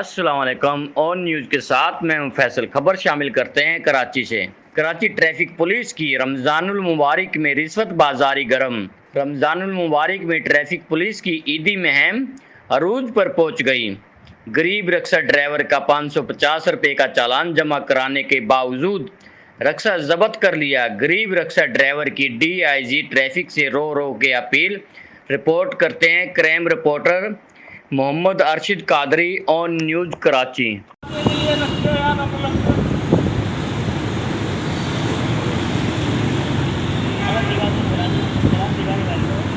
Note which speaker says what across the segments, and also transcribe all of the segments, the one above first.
Speaker 1: अस्सलाम वालेकुम। On news के साथ मैं हूं फैसल। खबर शामिल करते हैं कराची से। कराची ट्रैफिक पुलिस की रमज़ानुल मुबारक में रिश्वत बाजारी गरम। रमज़ानुल मुबारक में ट्रैफिक पुलिस की ईदी मुहिम अरूज पर पहुंच गई। गरीब रक्शा ड्राइवर का 550 रुपये का चालान जमा कराने के बावजूद रक्शा जब्त कर लिया। गरीब रक्शा ड्राइवर की DIG ट्रैफिक से रो रो के अपील। रिपोर्ट करते हैं crime reporter Mohammad Arshad Qadri, on news Karachi.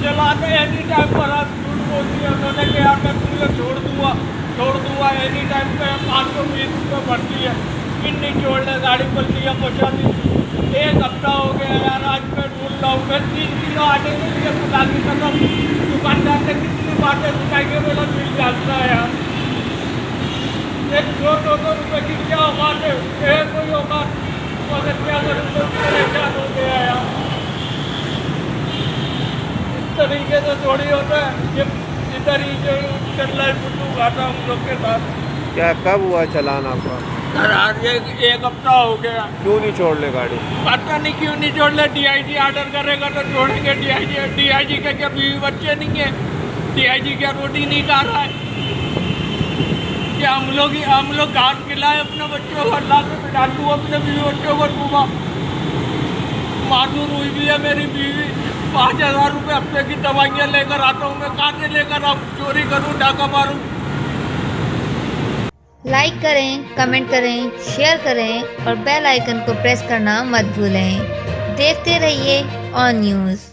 Speaker 2: चलाते एनी टाइम पर आप झूठ बोलती है। उन्होंने कहा मैं तुझे छोड़ दूंगा एनी टाइम पे 520 रुपये भरती है। फिर नहीं छोड़ने गाड़ी पलटी है पहुँचाती। एक हफ्ता हो गया यार, आज मैं ढूंढ रहा हूँ। मैं 3 किलो आटे के लिए पता नहीं कर रहा हूँ। दुकानदार ने कितनी बातें सुनाएंगे मेरा दिल जानता है यार। एक 200 रुपये की क्या औकात है? कोई औकात मगर क्या करूँ, तो परेशान हो गया यार। तरीके से थोड़ी होता है ये। इधर ही जो चल रहा है बुद्धू घाटा हम लोग के साथ।
Speaker 3: क्या कब हुआ चालान आपका?
Speaker 2: सर आज एक हफ्ता हो गया।
Speaker 3: क्यों नहीं छोड़ ले गाड़ी?
Speaker 2: पता नहीं क्यों नहीं छोड़ ले। DIG ऑर्डर करेगा तो छोड़ेंगे। DIG के क्या बीवी बच्चे नहीं है? DIG क्या रोटी नहीं खा रहा है? क्या हम लोग घास खिलाए अपने बच्चों को? अल्लाह से बिठा दूँ अपने बीवी बच्चों को सुबह। मासूर हुई भी है मेरी बीवी। 5000 रुपये हफ्ते की दवाइयाँ लेकर आता हूँ मैं। कहाँ से लेकर आऊँ? चोरी करूँ, डाका मारूँ?
Speaker 4: लाइक करें, कमेंट करें, शेयर करें और बेल आइकन को प्रेस करना मत भूलें। देखते रहिए ऑन न्यूज़।